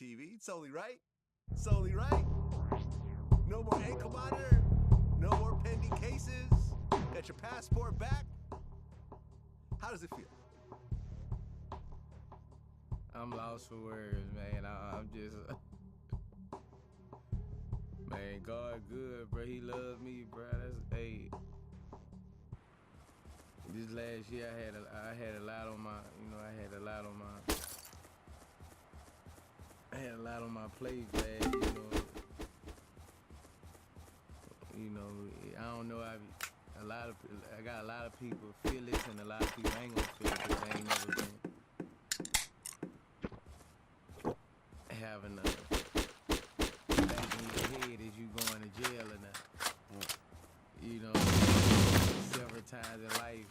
TV. It's only right. It's only right. No more ankle monitor. No more pending cases. Got your passport back. How does it feel? I'm lost for words, man. I'm just... Man, God good, bro. He loves me, bro. Hey. This last year I had a lot on my, I had a lot on my plate, man, I don't know, I got a lot of people feel this and a lot of people ain't gonna feel it because they ain't never been having a back in your head as you going to jail or not. Several times in life,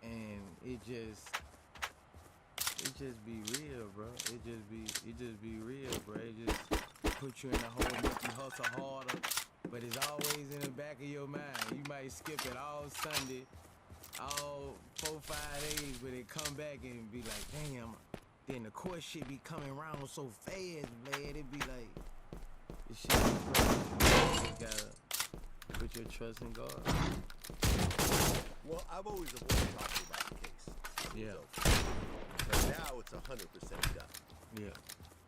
and it just be real, bro. It just be real, bro. It just put you in the hole, make you hustle harder. But it's always in the back of your mind. You might skip it all Sunday, all 4-5 days, but it come back and be like, damn. Then the court shit be coming around so fast, man. It be like, this shit be crazy. You gotta put your trust in God. Well, I've always avoided talking about the case. Yeah. But now it's 100% done. Yeah.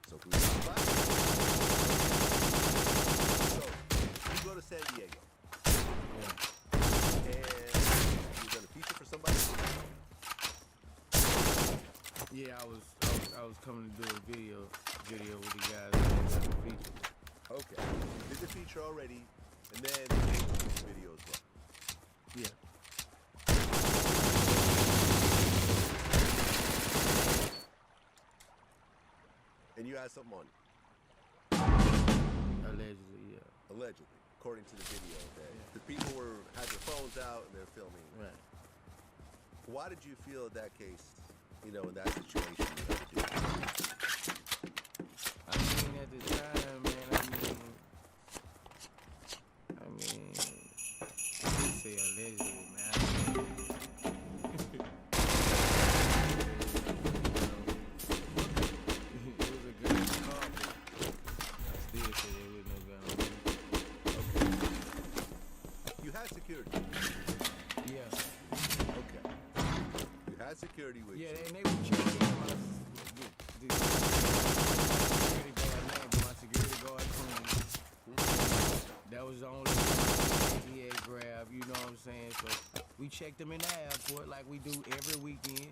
So can we talk about it? So, you go to San Diego. Yeah. And you're gonna feature for somebody? Yeah, I was coming to do a video with the guys that the feature. Okay. You did the feature already, and then the music video as well. Yeah. And you had something on you. Allegedly, yeah. Allegedly, according to the video, that the people had their phones out and they're filming. Right. Why did you feel in that case, in that situation, you had to do it? I mean, at the time, man, I say allegedly, man. It was a gun in the car, but I still say there was no gun on me. Okay. You had security. Yeah. Okay. You had security with you. Yeah, they were checking my security guard name, but my security guard clean. That was the only thing he had grabbed, you know what I'm saying? So we checked him in the airport like we do every weekend.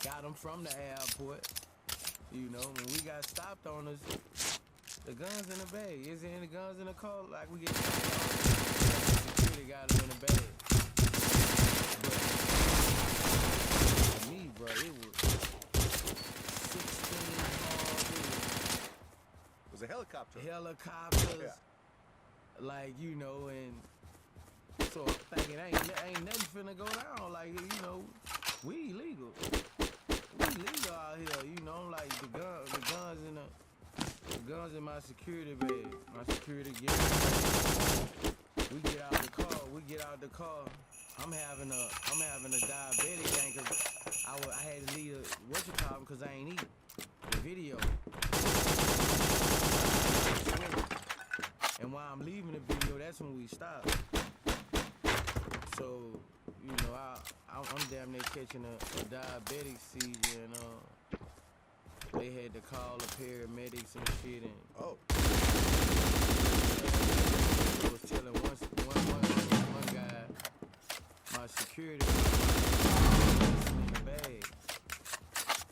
Got him from the airport. When we got stopped on us, the guns in the bag. Is there any guns in the car? Like we get security got him in the bag. But for me, bro, it was 16 cars. It was a helicopter. Helicopters. Yeah. Like, and so I'm thinking ain't nothing finna go down. Like, we illegal. We legal out here, like the guns in my security bag, my security gear. We get out the car. I'm having a diabetic thing cause I had to leave cause I ain't eat the video. And while I'm leaving the video, that's when we stop. So, I'm damn near catching a diabetic seizure, and they had to call the paramedics and shit. And oh. I was telling one guy, my security in the bag,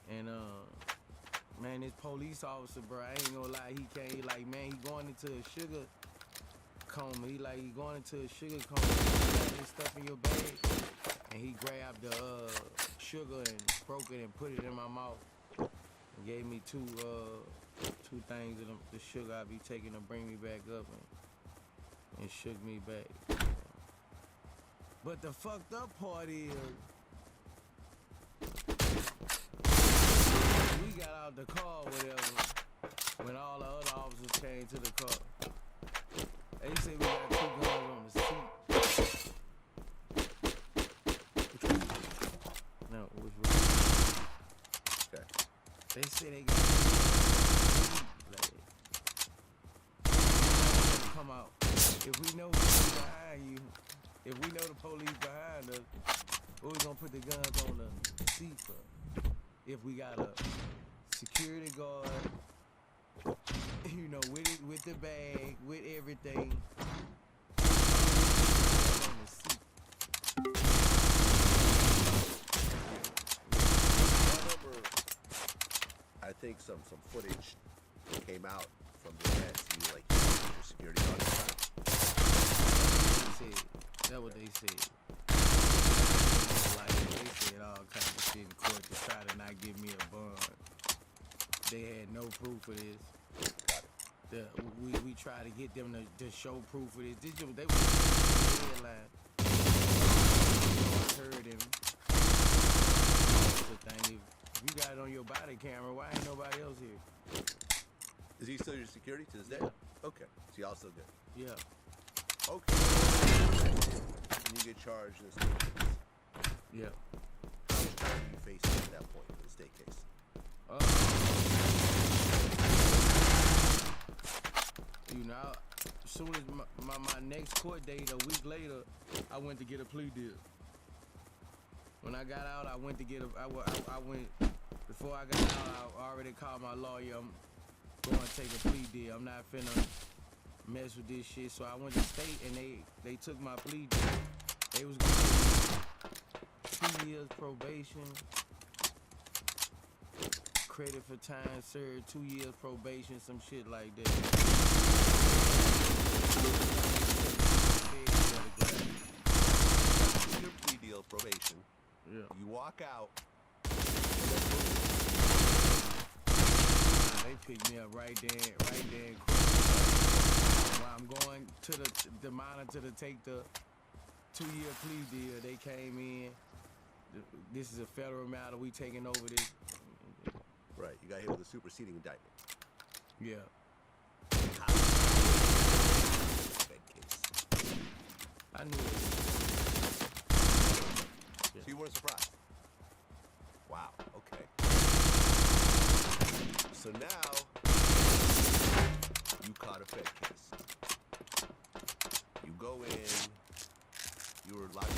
and man, this police officer, bro, I ain't gonna lie, he going into a sugar coma. He going into a sugar coma. He got this stuff in your bag, and he grabbed the sugar and broke it and put it in my mouth. And gave me two things of the sugar I be taking to bring me back up and shook me back. But the fucked up part is, we got out the car or whatever when all the other officers came to the car. They say we got 2 guns on the seat. No, which one? Okay. They say they like, come out. If we know who's behind you, if we know the police behind us, what we gonna put the guns on the seat for? If we got a security guard, you know, with the bag, with everything, on the seat. I think some footage came out from the event. So you like your security guard. They said, that's what they said. Like they said all kinds of shit in court to try to not give me a bond. They had no proof of this. We tried to get them to show proof of this. They were the headline. I heard him. The thing, if you got it on your body camera, why ain't nobody else here? Is he still your security to this day? Yeah. Okay. So y'all still good? Yeah. Okay. And you get charged in a state case. Yeah. How much time are you facing at that point in the state case? You know, as soon as my next court date, a week later, I went to get a plea deal. When I got out, I went to get I went, before I got out, I already called my lawyer. I'm going to take a plea deal. I'm not finna mess with this shit. So I went to state and they took my plea deal. They was going to give me 2 years probation, credit for time served, 2 years probation, some shit like that. Your plea deal, probation. Yeah. You walk out. They picked me up right there. While I'm going to the monitor to take the 2-year plea deal, they came in. This is a federal matter. We taking over this. Right. You got hit with a superseding indictment. Yeah. Bad case. I knew it. So you weren't surprised? Wow, okay. So now, you caught a Fed case. You go in, you were locked up.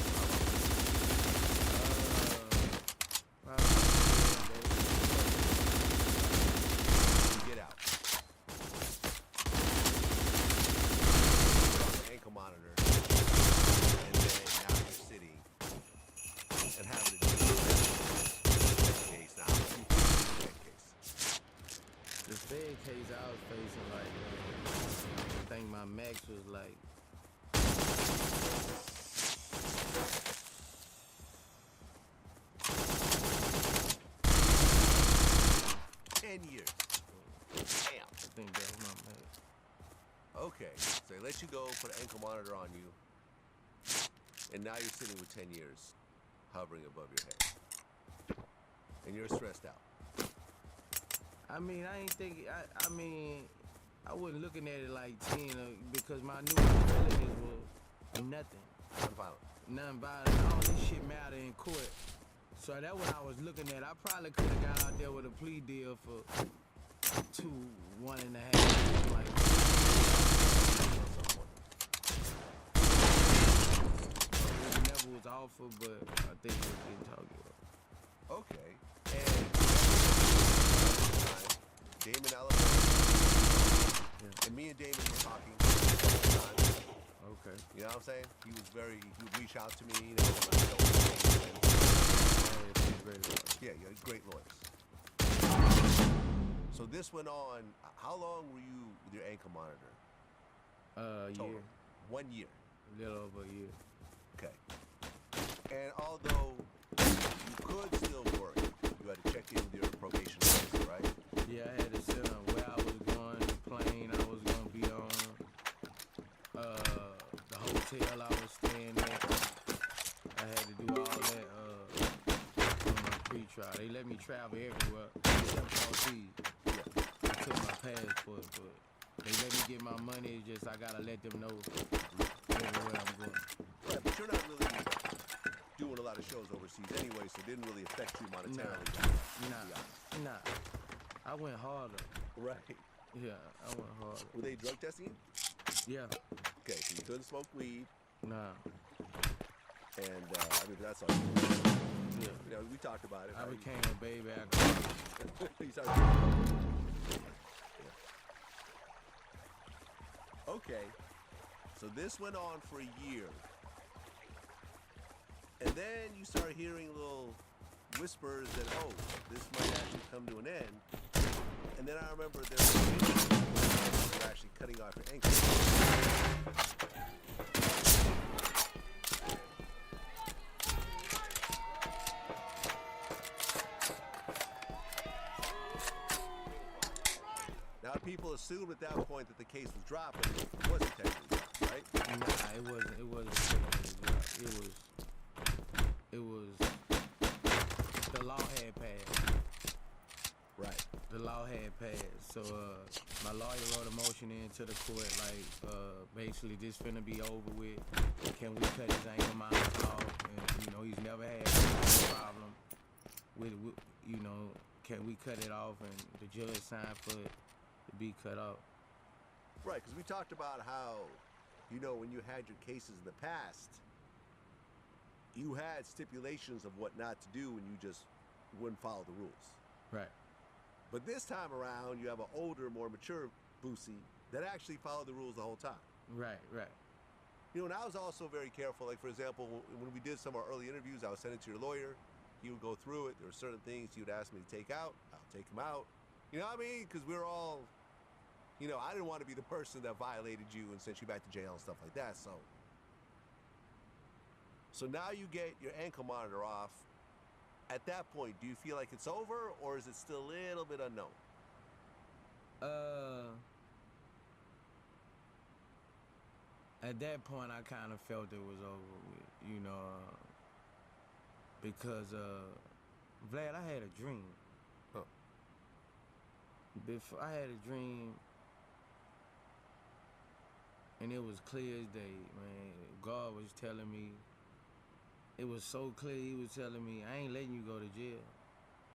You get out. You're on the ankle monitor, and then now you're sitting and having to do the case now. The Fed case I was facing, like, I think my max was like 10 years. Damn. I think that was my max. Okay, so they let you go, put an ankle monitor on you, and now you're sitting with 10 years hovering above your head. And you're stressed out. I mean, I ain't think. I mean, I wasn't looking at it like 10 because my new felonies was nothing. Nonviolent. Nothing violent. All this shit matter in court. So that's what I was looking at. I probably could have got out there with a plea deal for 2, 1.5. Like, it never was offered, but I think we didn't talk about. Okay. And Damon, Alabama. Yeah. And me and Damon were talking all the time. Okay. You know what I'm saying? He would reach out to me, you know, yeah, you had great lawyers. So this went on, how long were you with your ankle monitor? Total? Year. 1 year. A little over a year. Okay. And although you could still work, you had to check in with your probation officer, right? Yeah, I had to set up where I was going, the plane I was going to be on, the hotel I was staying at. I had to do all that on my pre-trial. They let me travel everywhere except overseas. Yeah. I took my passport, but they let me get my money. It's just I got to let them know everywhere I'm going. Right, but you're not really doing a lot of shows overseas anyway, so it didn't really affect you monetarily. Nah. I I went harder. Right. Yeah, I went harder. Were they drug testing you? Yeah. Okay, so you couldn't smoke weed, Nah. and I mean that's all. Yeah. You know, we talked about it. I right? became a baby alcoholic. You started. Okay, so this went on for a year, and then you start hearing little whispers that this might actually come to an end. And then I remember there was a video where they were actually cutting off your ankle. Now people assumed at that point that the case was dropped, but it wasn't technically dropped, right? Nah, it wasn't. It wasn't. It was. The law had passed. Right. The law had passed. So my lawyer wrote a motion into the court like basically this finna be over with. Can we cut his ankle monitor off? And you know he's never had a problem with you know. Can we cut it off? And the judge signed for it to be cut off. Right, because we talked about how, you know, when you had your cases in the past, you had stipulations of what not to do and you just wouldn't follow the rules. Right. But this time around, you have an older, more mature Boosie that actually followed the rules the whole time. Right, right. You know, and I was also very careful. Like, for example, when we did some of our early interviews, I would send it to your lawyer. He would go through it. There were certain things he would ask me to take out. I'll take them out. You know what I mean? Because we're all, you know, I didn't want to be the person that violated you and sent you back to jail and stuff like that. So now you get your ankle monitor off. At that point, do you feel like it's over, or is it still a little bit unknown? At that point, I kind of felt it was over with, you know, because Vlad, I had a dream. Huh. Before I had a dream, and it was clear as day, man. God was telling me. It was so clear. He was telling me, I ain't letting you go to jail.